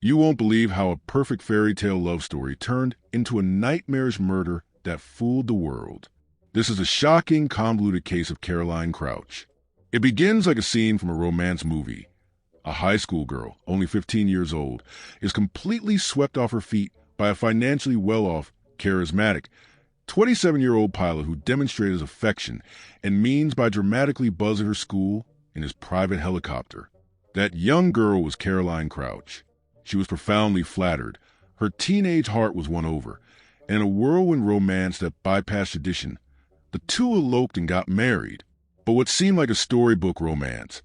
You won't believe how a perfect fairy tale love story turned into a nightmarish murder that fooled the world. This is a shocking, convoluted case of Caroline Crouch. It begins like a scene from a romance movie. A high school girl, only 15 years old, is completely swept off her feet by a financially well-off, charismatic, 27-year-old pilot who demonstrated his affection and means by dramatically buzzing her school in his private helicopter. That young girl was Caroline Crouch. She was profoundly flattered. Her teenage heart was won over. And in a whirlwind romance that bypassed tradition, the two eloped and got married. But what seemed like a storybook romance,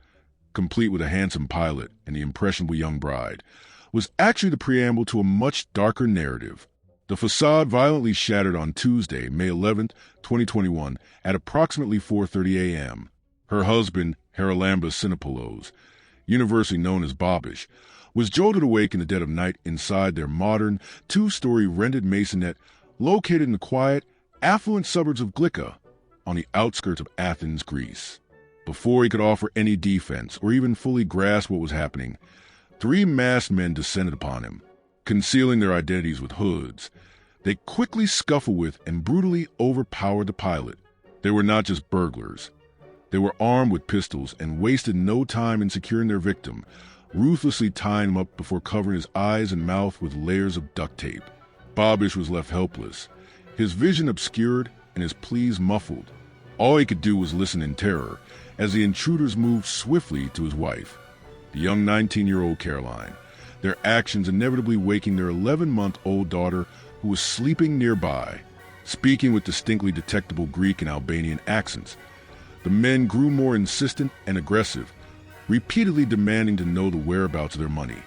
complete with a handsome pilot and the impressionable young bride, was actually the preamble to a much darker narrative. The facade violently shattered on Tuesday, May 11, 2021, at approximately 4:30 a.m. Her husband, Haralambos Anopolis, universally known as Babis, was jolted awake in the dead of night inside their modern, two-story rented maisonette located in the quiet, affluent suburbs of Glicka on the outskirts of Athens, Greece. Before he could offer any defense or even fully grasp what was happening, three masked men descended upon him, concealing their identities with hoods. They quickly scuffled with and brutally overpowered the pilot. They were not just burglars. They were armed with pistols and wasted no time in securing their victim, ruthlessly tying him up before covering his eyes and mouth with layers of duct tape. Babis was left helpless, his vision obscured and his pleas muffled. All he could do was listen in terror as the intruders moved swiftly to his wife, the young 19-year-old Caroline, their actions inevitably waking their 11-month-old daughter who was sleeping nearby. Speaking with distinctly detectable Greek and Albanian accents, the men grew more insistent and aggressive, repeatedly demanding to know the whereabouts of their money.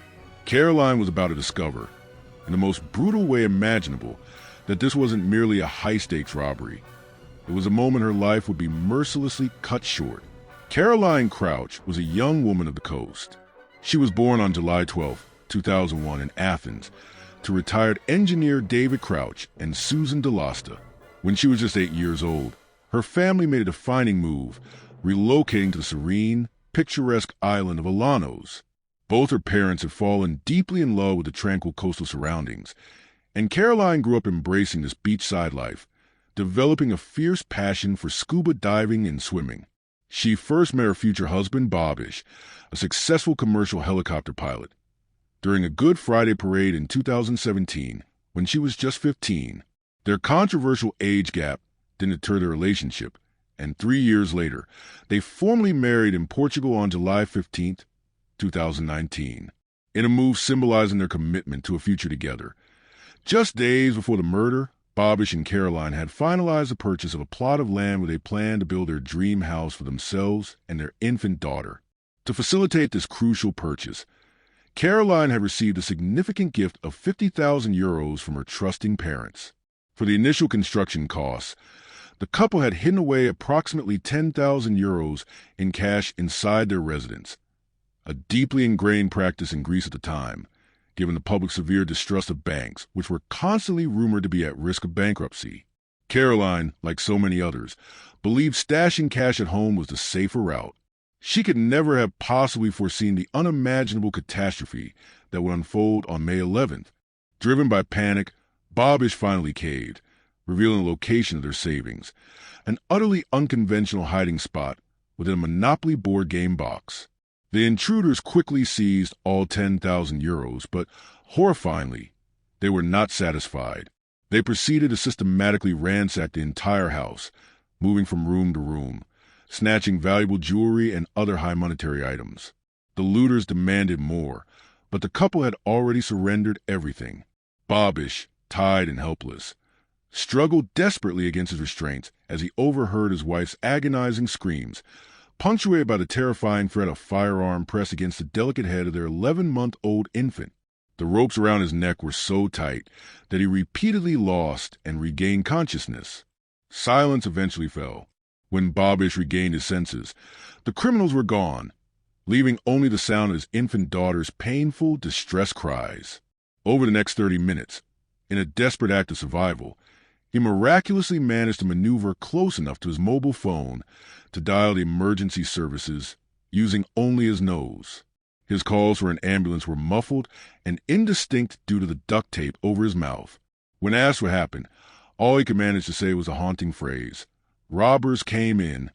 Caroline was about to discover, in the most brutal way imaginable, that this wasn't merely a high-stakes robbery. It was a moment her life would be mercilessly cut short. Caroline Crouch was a young woman of the coast. She was born on July 12, 2001 in Athens to retired engineer David Crouch and Susan DeLosta. When she was just 8 years old, her family made a defining move, relocating to the serene, picturesque island of Alanos. Both her parents had fallen deeply in love with the tranquil coastal surroundings, and Caroline grew up embracing this beachside life, developing a fierce passion for scuba diving and swimming. She first met her future husband, Babis, a successful commercial helicopter pilot, during a Good Friday parade in 2017 when she was just 15. Their controversial age gap didn't deter their relationship, and 3 years later, they formally married in Portugal on July 15, 2019, in a move symbolizing their commitment to a future together. Just days before the murder, Babis and Caroline had finalized the purchase of a plot of land where they planned to build their dream house for themselves and their infant daughter. To facilitate this crucial purchase, Caroline had received a significant gift of 50,000 euros from her trusting parents. For the initial construction costs, the couple had hidden away approximately 10,000 euros in cash inside their residence, a deeply ingrained practice in Greece at the time, given the public's severe distrust of banks, which were constantly rumored to be at risk of bankruptcy. Caroline, like so many others, believed stashing cash at home was the safer route. She could never have possibly foreseen the unimaginable catastrophe that would unfold on May 11th. Driven by panic, Babis finally caved, revealing the location of their savings, an utterly unconventional hiding spot within a Monopoly board game box. The intruders quickly seized all 10,000 euros, but horrifyingly, they were not satisfied. They proceeded to systematically ransack the entire house, moving from room to room, snatching valuable jewelry and other high monetary items. The looters demanded more, but the couple had already surrendered everything. Babis, tied and helpless, struggled desperately against his restraints as he overheard his wife's agonizing screams, punctuated by the terrifying threat of firearm pressed against the delicate head of their 11-month-old infant. The ropes around his neck were so tight that he repeatedly lost and regained consciousness. Silence eventually fell. When Babis regained his senses, the criminals were gone, leaving only the sound of his infant daughter's painful, distressed cries. Over the next 30 minutes, in a desperate act of survival, he miraculously managed to maneuver close enough to his mobile phone to dial the emergency services using only his nose. His calls for an ambulance were muffled and indistinct due to the duct tape over his mouth. When asked what happened, all he could manage to say was a haunting phrase. Robbers came in.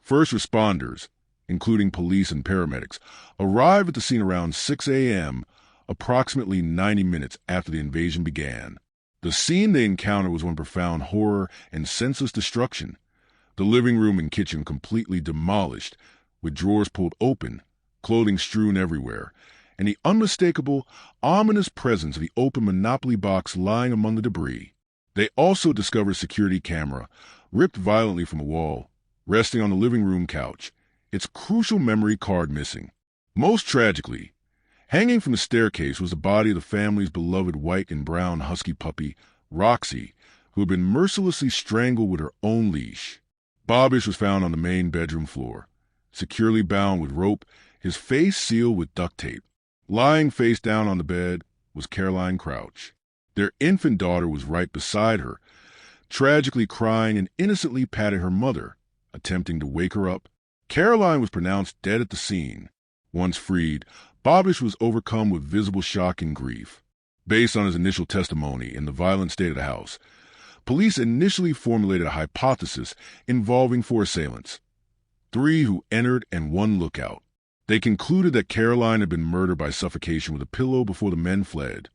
First responders, including police and paramedics, arrived at the scene around 6 a.m., approximately 90 minutes after the invasion began. The scene they encountered was one of profound horror and senseless destruction. The living room and kitchen completely demolished, with drawers pulled open, clothing strewn everywhere, and the unmistakable, ominous presence of the open Monopoly box lying among the debris. They also discovered a security camera, ripped violently from a wall, resting on the living room couch, its crucial memory card missing. Most tragically, hanging from the staircase was the body of the family's beloved white and brown husky puppy, Roxy, who had been mercilessly strangled with her own leash. Babis was found on the main bedroom floor, securely bound with rope, his face sealed with duct tape. Lying face down on the bed was Caroline Crouch. Their infant daughter was right beside her, tragically crying and innocently patting her mother, attempting to wake her up. Caroline was pronounced dead at the scene. Once freed, Babis was overcome with visible shock and grief. Based on his initial testimony in the violent state of the house, police initially formulated a hypothesis involving 4 assailants, 3 who entered and 1 lookout. They concluded that Caroline had been murdered by suffocation with a pillow before the men fled,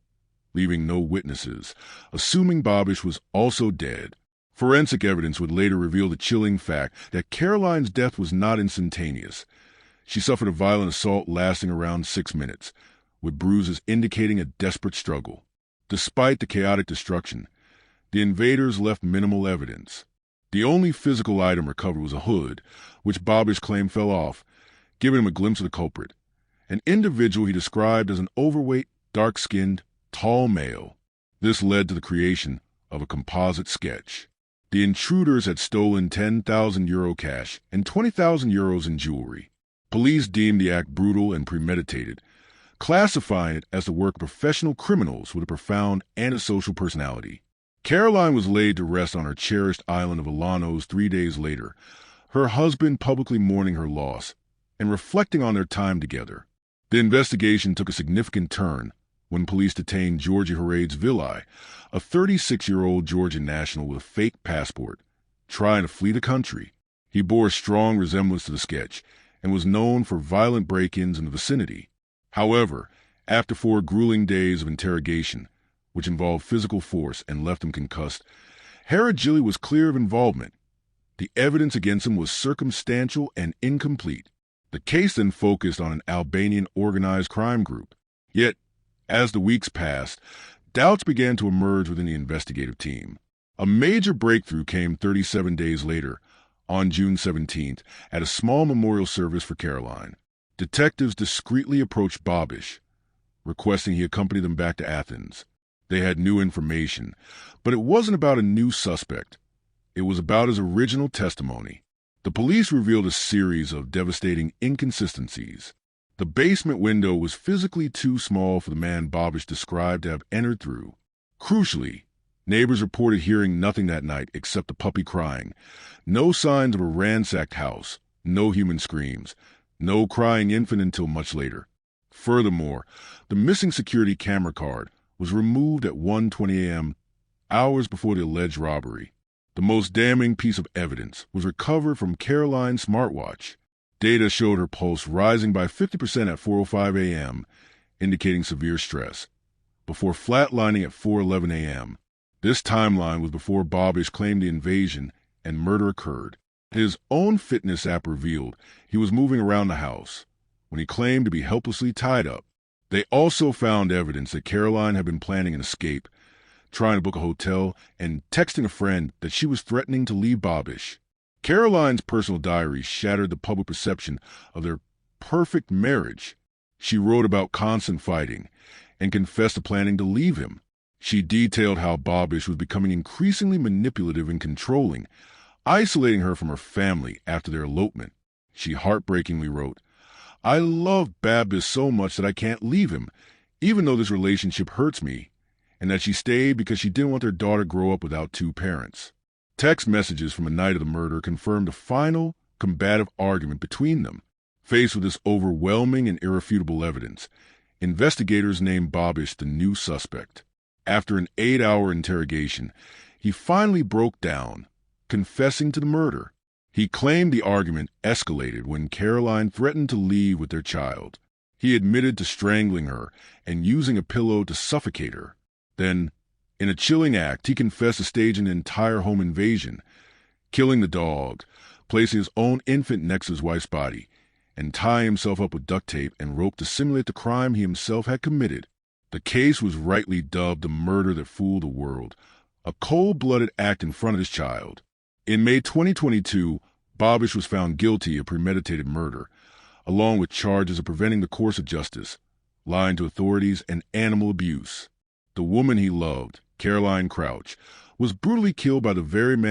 leaving no witnesses, assuming Babis was also dead. Forensic evidence would later reveal the chilling fact that Caroline's death was not instantaneous. She suffered a violent assault lasting around 6 minutes, with bruises indicating a desperate struggle. Despite the chaotic destruction, the invaders left minimal evidence. The only physical item recovered was a hood, which Babis claimed fell off, giving him a glimpse of the culprit, an individual he described as an overweight, dark-skinned, tall male. This led to the creation of a composite sketch. The intruders had stolen €10,000 cash and €20,000 in jewelry. Police deemed the act brutal and premeditated, classifying it as the work of professional criminals with a profound antisocial personality. Caroline was laid to rest on her cherished island of Alanos 3 days later, her husband publicly mourning her loss and reflecting on their time together. The investigation took a significant turn when police detained Georgi Haradsvili, a 36-year-old Georgian national with a fake passport, trying to flee the country. He bore a strong resemblance to the sketch and was known for violent break-ins in the vicinity. However, after 4 grueling days of interrogation, which involved physical force and left him concussed, Haradsvili was clear of involvement. The evidence against him was circumstantial and incomplete. The case then focused on an Albanian organized crime group. Yet, as the weeks passed, doubts began to emerge within the investigative team. A major breakthrough came 37 days later, on June 17th, at a small memorial service for Caroline. Detectives discreetly approached Babis, requesting he accompany them back to Athens. They had new information, but it wasn't about a new suspect. It was about his original testimony. The police revealed a series of devastating inconsistencies. The basement window was physically too small for the man Babis described to have entered through. Crucially, neighbors reported hearing nothing that night except the puppy crying. No signs of a ransacked house, no human screams, no crying infant until much later. Furthermore, the missing security camera card was removed at 1:20 a.m., hours before the alleged robbery. The most damning piece of evidence was recovered from Caroline's smartwatch. Data showed her pulse rising by 50% at 4:05 a.m., indicating severe stress, before flatlining at 4:11 a.m. This timeline was before Babis claimed the invasion and murder occurred. His own fitness app revealed he was moving around the house when he claimed to be helplessly tied up. They also found evidence that Caroline had been planning an escape, trying to book a hotel, and texting a friend that she was threatening to leave Babis. Caroline's personal diary shattered the public perception of their perfect marriage. She wrote about constant fighting and confessed to planning to leave him. She detailed how Babis was becoming increasingly manipulative and controlling, isolating her from her family after their elopement. She heartbreakingly wrote, "I love Babis so much that I can't leave him, even though this relationship hurts me," and that she stayed because she didn't want their daughter to grow up without 2 parents. Text messages from the night of the murder confirmed a final, combative argument between them. Faced with this overwhelming and irrefutable evidence, investigators named Babis the new suspect. After an 8-hour interrogation, he finally broke down, confessing to the murder. He claimed the argument escalated when Caroline threatened to leave with their child. He admitted to strangling her and using a pillow to suffocate her. Then, in a chilling act, he confessed to staging an entire home invasion, killing the dog, placing his own infant next to his wife's body, and tying himself up with duct tape and rope to simulate the crime he himself had committed. The case was rightly dubbed the murder that fooled the world, a cold-blooded act in front of his child. In May 2022, Babis was found guilty of premeditated murder, along with charges of preventing the course of justice, lying to authorities, and animal abuse. The woman he loved, Caroline Crouch, was brutally killed by the very man